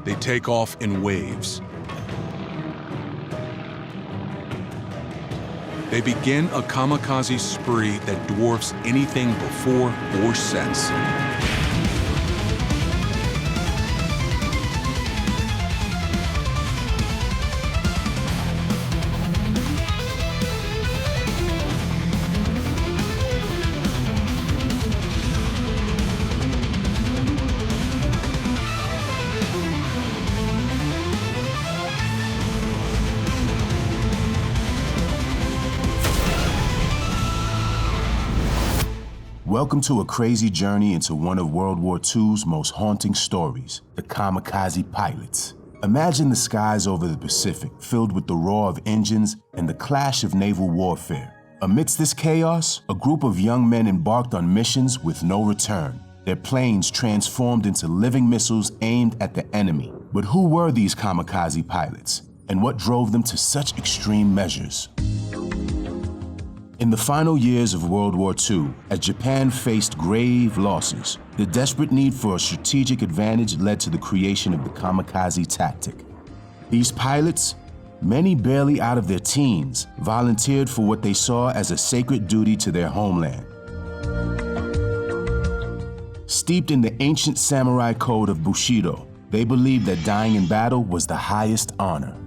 They take off in waves. They begin a kamikaze spree that dwarfs anything before or since. Welcome to a crazy journey into one of World War II's most haunting stories, the Kamikaze pilots. Imagine the skies over the Pacific filled with the roar of engines and the clash of naval warfare. Amidst this chaos, a group of young men embarked on missions with no return, their planes transformed into living missiles aimed at the enemy. But who were these Kamikaze pilots, and what drove them to such extreme measures? In the final years of World War II, as Japan faced grave losses, the desperate need for a strategic advantage led to the creation of the kamikaze tactic. These pilots, many barely out of their teens, volunteered for what they saw as a sacred duty to their homeland. Steeped in the ancient samurai code of Bushido, they believed that dying in battle was the highest honor.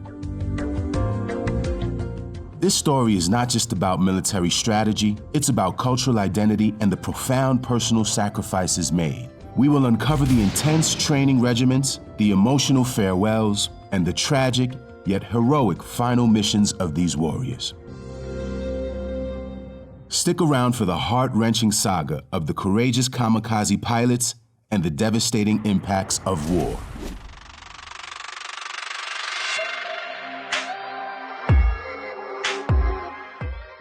This story is not just about military strategy, it's about cultural identity and the profound personal sacrifices made. We will uncover the intense training regimens, the emotional farewells, and the tragic yet heroic final missions of these warriors. Stick around for the heart-wrenching saga of the courageous kamikaze pilots and the devastating impacts of war.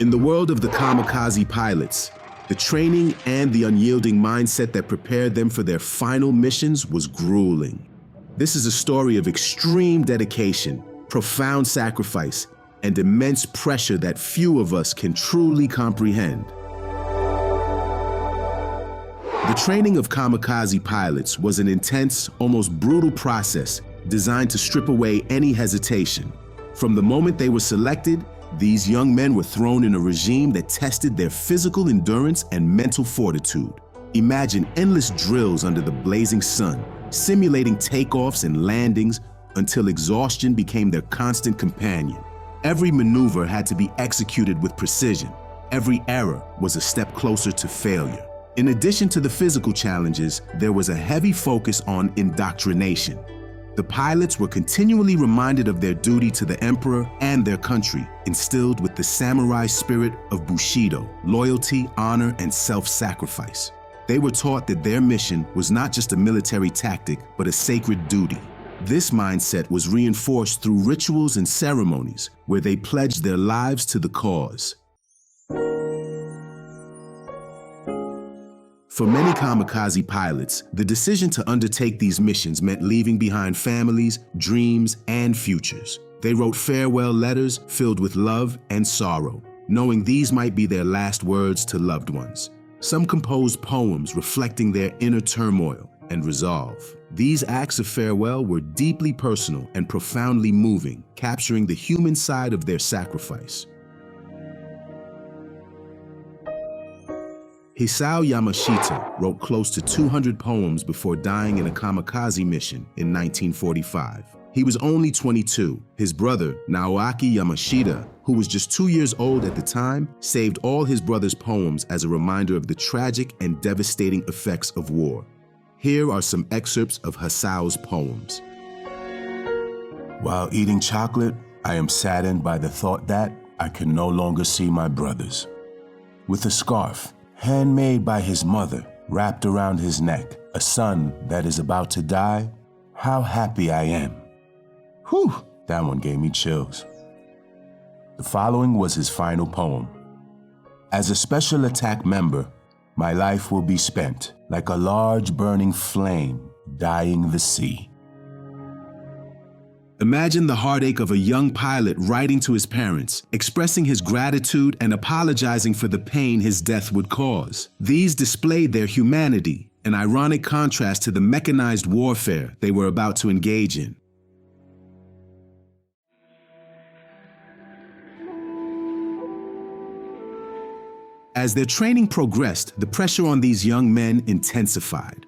In the world of the kamikaze pilots, the training and the unyielding mindset that prepared them for their final missions was grueling. This is a story of extreme dedication, profound sacrifice, and immense pressure that few of us can truly comprehend. The training of kamikaze pilots was an intense, almost brutal process designed to strip away any hesitation. From the moment they were selected, these young men were thrown in a regime that tested their physical endurance and mental fortitude. Imagine endless drills under the blazing sun, simulating takeoffs and landings until exhaustion became their constant companion. Every maneuver had to be executed with precision. Every error was a step closer to failure. In addition to the physical challenges, there was a heavy focus on indoctrination. The pilots were continually reminded of their duty to the emperor and their country, instilled with the samurai spirit of Bushido, loyalty, honor, and self-sacrifice. They were taught that their mission was not just a military tactic, but a sacred duty. This mindset was reinforced through rituals and ceremonies where they pledged their lives to the cause. For many kamikaze pilots, the decision to undertake these missions meant leaving behind families, dreams, and futures. They wrote farewell letters filled with love and sorrow, knowing these might be their last words to loved ones. Some composed poems reflecting their inner turmoil and resolve. These acts of farewell were deeply personal and profoundly moving, capturing the human side of their sacrifice. Hisao Yamashita wrote close to 200 poems before dying in a kamikaze mission in 1945. He was only 22. His brother, Naoaki Yamashita, who was just 2 years old at the time, saved all his brother's poems as a reminder of the tragic and devastating effects of war. Here are some excerpts of Hisao's poems. While eating chocolate, I am saddened by the thought that I can no longer see my brothers. With a scarf, handmade by his mother, wrapped around his neck, a son that is about to die, how happy I am. Whew, that one gave me chills. The following was his final poem. As a special attack member, my life will be spent like a large burning flame dyeing the sea. Imagine the heartache of a young pilot writing to his parents, expressing his gratitude and apologizing for the pain his death would cause. These displayed their humanity an ironic contrast to the mechanized warfare they were about to engage in. As their training progressed, the pressure on these young men intensified.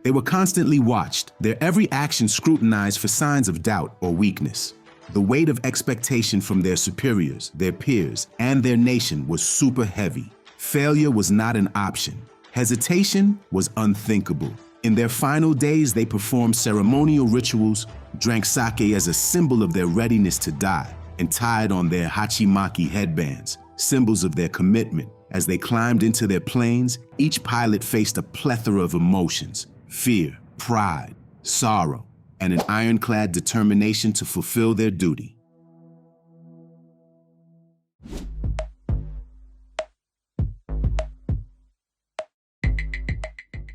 They were constantly watched, their every action scrutinized for signs of doubt or weakness. The weight of expectation from their superiors, their peers, and their nation was super heavy. Failure was not an option. Hesitation was unthinkable. In their final days, they performed ceremonial rituals, drank sake as a symbol of their readiness to die, and tied on their hachimaki headbands, symbols of their commitment. As they climbed into their planes, each pilot faced a plethora of emotions: fear, pride, sorrow, and an ironclad determination to fulfill their duty.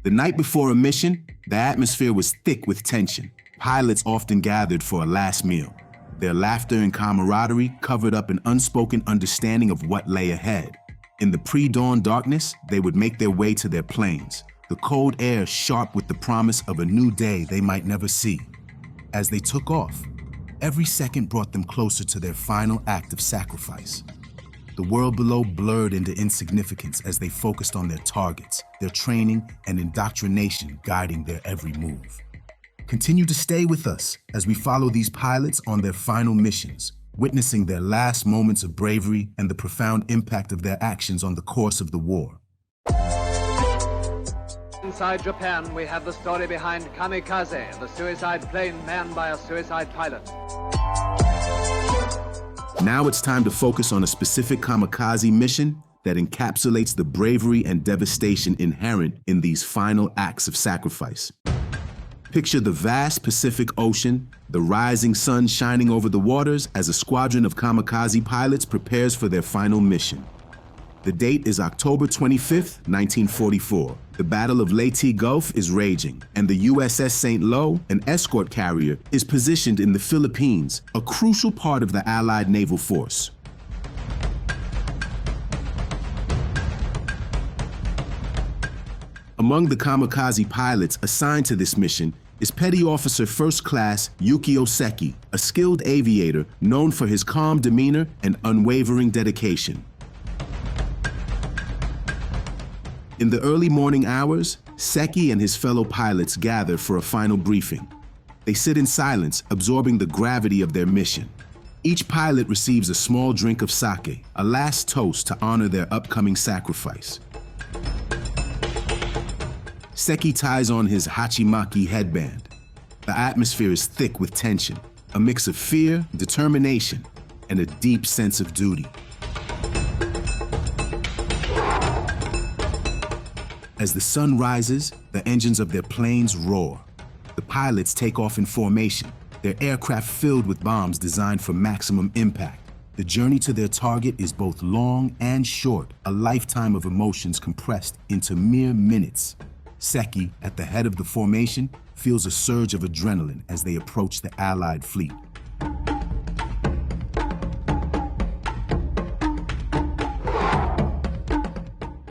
The night before a mission, the atmosphere was thick with tension. Pilots often gathered for a last meal. Their laughter and camaraderie covered up an unspoken understanding of what lay ahead. In the pre-dawn darkness, they would make their way to their planes, the cold air sharp with the promise of a new day they might never see. As they took off, every second brought them closer to their final act of sacrifice. The world below blurred into insignificance as they focused on their targets, their training and indoctrination guiding their every move. Continue to stay with us as we follow these pilots on their final missions, witnessing their last moments of bravery and the profound impact of their actions on the course of the war. Inside Japan, we have the story behind Kamikaze, the suicide plane manned by a suicide pilot. Now it's time to focus on a specific kamikaze mission that encapsulates the bravery and devastation inherent in these final acts of sacrifice. Picture the vast Pacific Ocean, the rising sun shining over the waters as a squadron of kamikaze pilots prepares for their final mission. The date is October 25th, 1944. The Battle of Leyte Gulf is raging, and the USS St. Lo, an escort carrier, is positioned in the Philippines, a crucial part of the Allied naval force. Among the kamikaze pilots assigned to this mission is Petty Officer First Class Yukio Seki, a skilled aviator known for his calm demeanor and unwavering dedication. In the early morning hours, Seki and his fellow pilots gather for a final briefing. They sit in silence, absorbing the gravity of their mission. Each pilot receives a small drink of sake, a last toast to honor their upcoming sacrifice. Seki ties on his hachimaki headband. The atmosphere is thick with tension, a mix of fear, determination, and a deep sense of duty. As the sun rises, the engines of their planes roar. The pilots take off in formation, their aircraft filled with bombs designed for maximum impact. The journey to their target is both long and short, a lifetime of emotions compressed into mere minutes. Seki, at the head of the formation, feels a surge of adrenaline as they approach the Allied fleet.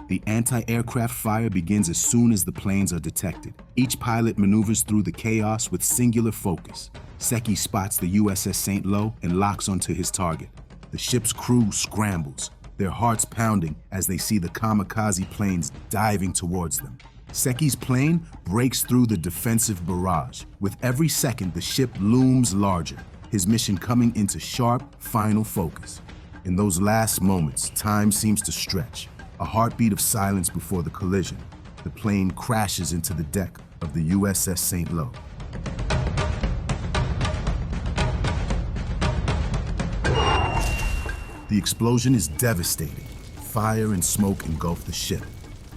The anti-aircraft fire begins as soon as the planes are detected. Each pilot maneuvers through the chaos with singular focus. Seki spots the USS St. Lo and locks onto his target. The ship's crew scrambles, their hearts pounding as they see the kamikaze planes diving towards them. Seki's plane breaks through the defensive barrage. With every second, the ship looms larger, his mission coming into sharp, final focus. In those last moments, time seems to stretch. A heartbeat of silence before the collision. The plane crashes into the deck of the USS St. Lo. The explosion is devastating. Fire and smoke engulf the ship.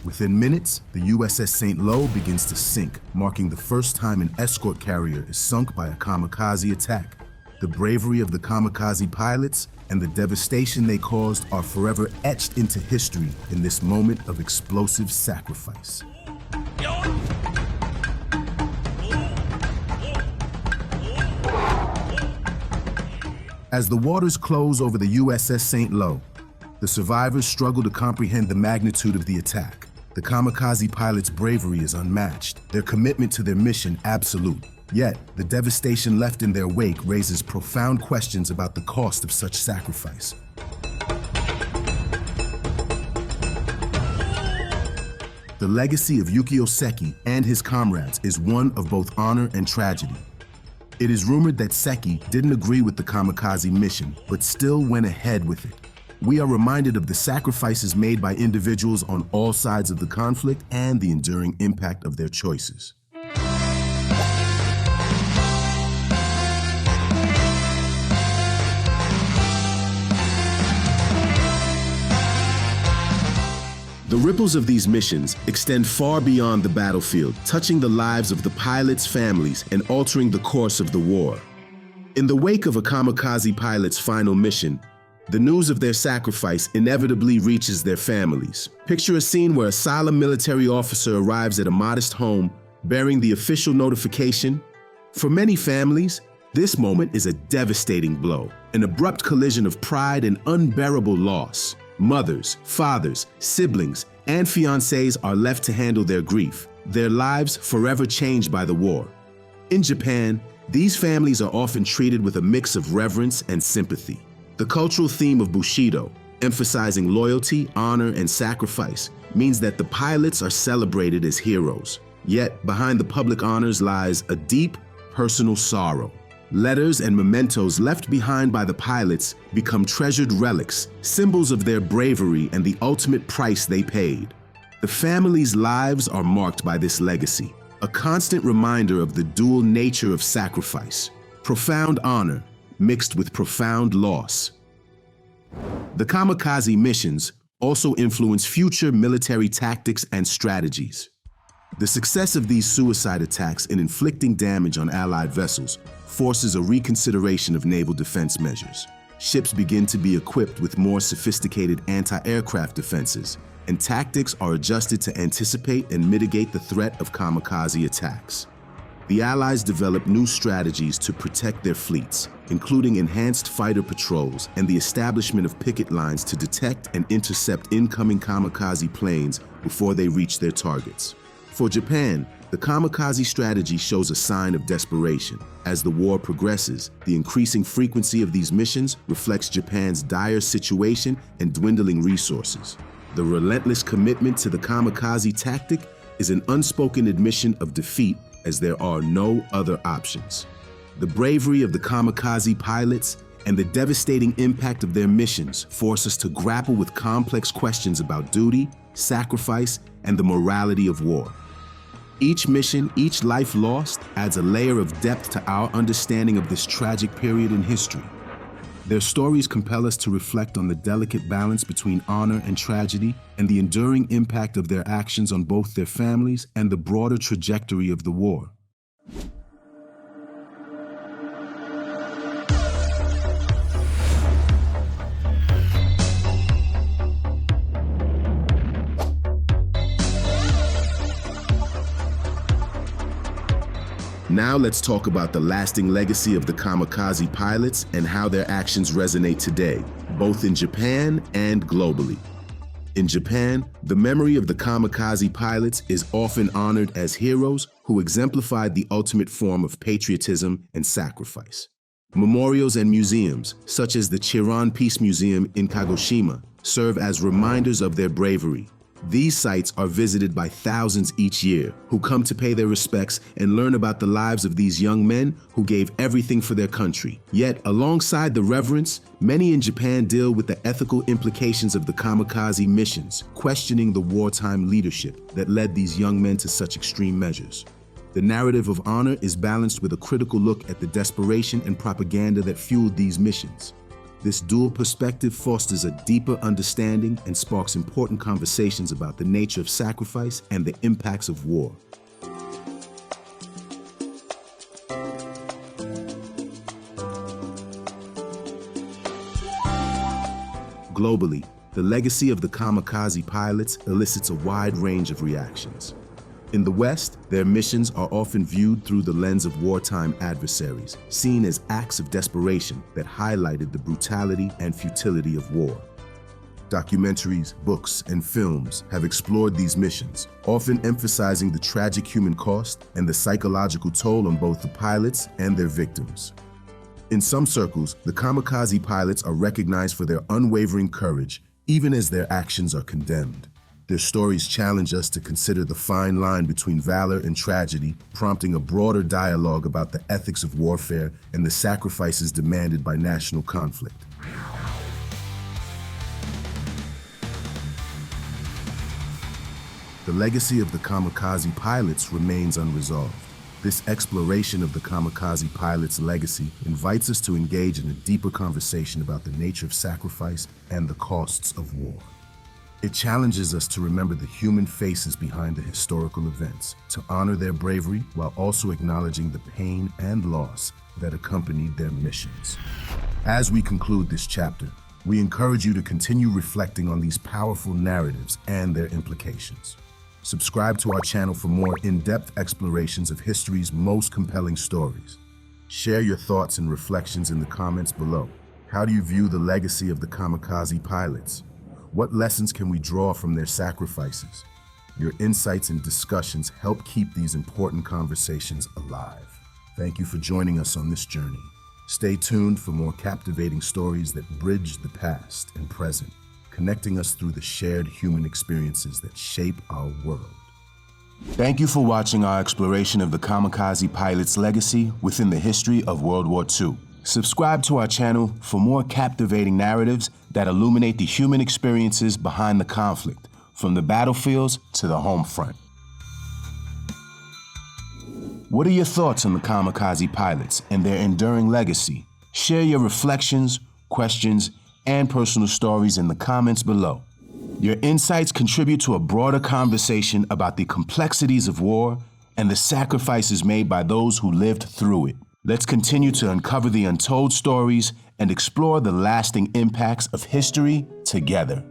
Within minutes, the USS St. Lo begins to sink, marking the first time an escort carrier is sunk by a kamikaze attack. The bravery of the kamikaze pilots and the devastation they caused are forever etched into history in this moment of explosive sacrifice. As the waters close over the USS St. Lo, the survivors struggle to comprehend the magnitude of the attack. The kamikaze pilots' bravery is unmatched, their commitment to their mission absolute. Yet, the devastation left in their wake raises profound questions about the cost of such sacrifice. The legacy of Yukio Seki and his comrades is one of both honor and tragedy. It is rumored that Seki didn't agree with the kamikaze mission, but still went ahead with it. We are reminded of the sacrifices made by individuals on all sides of the conflict and the enduring impact of their choices. The ripples of these missions extend far beyond the battlefield, touching the lives of the pilots' families and altering the course of the war. In the wake of a kamikaze pilot's final mission, the news of their sacrifice inevitably reaches their families. Picture a scene where a solemn military officer arrives at a modest home, bearing the official notification. For many families, this moment is a devastating blow, an abrupt collision of pride and unbearable loss. Mothers, fathers, siblings, and fiancés are left to handle their grief, their lives forever changed by the war. In Japan, these families are often treated with a mix of reverence and sympathy. The cultural theme of Bushido, emphasizing loyalty, honor, and sacrifice, means that the pilots are celebrated as heroes. Yet, behind the public honors lies a deep, personal sorrow. Letters and mementos left behind by the pilots become treasured relics, symbols of their bravery and the ultimate price they paid. The families' lives are marked by this legacy, a constant reminder of the dual nature of sacrifice, profound honor mixed with profound loss. The kamikaze missions also influence future military tactics and strategies. The success of these suicide attacks in inflicting damage on Allied vessels forces a reconsideration of naval defense measures. Ships begin to be equipped with more sophisticated anti-aircraft defenses, and tactics are adjusted to anticipate and mitigate the threat of kamikaze attacks. The Allies develop new strategies to protect their fleets, including enhanced fighter patrols and the establishment of picket lines to detect and intercept incoming kamikaze planes before they reach their targets. For Japan, the kamikaze strategy shows a sign of desperation. As the war progresses, the increasing frequency of these missions reflects Japan's dire situation and dwindling resources. The relentless commitment to the kamikaze tactic is an unspoken admission of defeat, as there are no other options. The bravery of the kamikaze pilots and the devastating impact of their missions force us to grapple with complex questions about duty, sacrifice, and the morality of war. Each mission, each life lost, adds a layer of depth to our understanding of this tragic period in history. Their stories compel us to reflect on the delicate balance between honor and tragedy and the enduring impact of their actions on both their families and the broader trajectory of the war. Now let's talk about the lasting legacy of the kamikaze pilots and how their actions resonate today, both in Japan and globally. In Japan, the memory of the kamikaze pilots is often honored as heroes who exemplified the ultimate form of patriotism and sacrifice. Memorials and museums, such as the Chiran Peace Museum in Kagoshima, serve as reminders of their bravery. These sites are visited by thousands each year who come to pay their respects and learn about the lives of these young men who gave everything for their country. Yet, alongside the reverence, many in Japan deal with the ethical implications of the kamikaze missions, questioning the wartime leadership that led these young men to such extreme measures. The narrative of honor is balanced with a critical look at the desperation and propaganda that fueled these missions. This dual perspective fosters a deeper understanding and sparks important conversations about the nature of sacrifice and the impacts of war. Globally, the legacy of the kamikaze pilots elicits a wide range of reactions. In the West, their missions are often viewed through the lens of wartime adversaries, seen as acts of desperation that highlighted the brutality and futility of war. Documentaries, books, and films have explored these missions, often emphasizing the tragic human cost and the psychological toll on both the pilots and their victims. In some circles, the kamikaze pilots are recognized for their unwavering courage, even as their actions are condemned. Their stories challenge us to consider the fine line between valor and tragedy, prompting a broader dialogue about the ethics of warfare and the sacrifices demanded by national conflict. The legacy of the kamikaze pilots remains unresolved. This exploration of the kamikaze pilots' legacy invites us to engage in a deeper conversation about the nature of sacrifice and the costs of war. It challenges us to remember the human faces behind the historical events, to honor their bravery while also acknowledging the pain and loss that accompanied their missions. As we conclude this chapter, we encourage you to continue reflecting on these powerful narratives and their implications. Subscribe to our channel for more in-depth explorations of history's most compelling stories. Share your thoughts and reflections in the comments below. How do you view the legacy of the kamikaze pilots? What lessons can we draw from their sacrifices? Your insights and discussions help keep these important conversations alive. Thank you for joining us on this journey. Stay tuned for more captivating stories that bridge the past and present, connecting us through the shared human experiences that shape our world. Thank you for watching our exploration of the kamikaze pilot's legacy within the history of World War II. Subscribe to our channel for more captivating narratives that illuminate the human experiences behind the conflict, from the battlefields to the home front. What are your thoughts on the kamikaze pilots and their enduring legacy? Share your reflections, questions, and personal stories in the comments below. Your insights contribute to a broader conversation about the complexities of war and the sacrifices made by those who lived through it. Let's continue to uncover the untold stories and explore the lasting impacts of history together.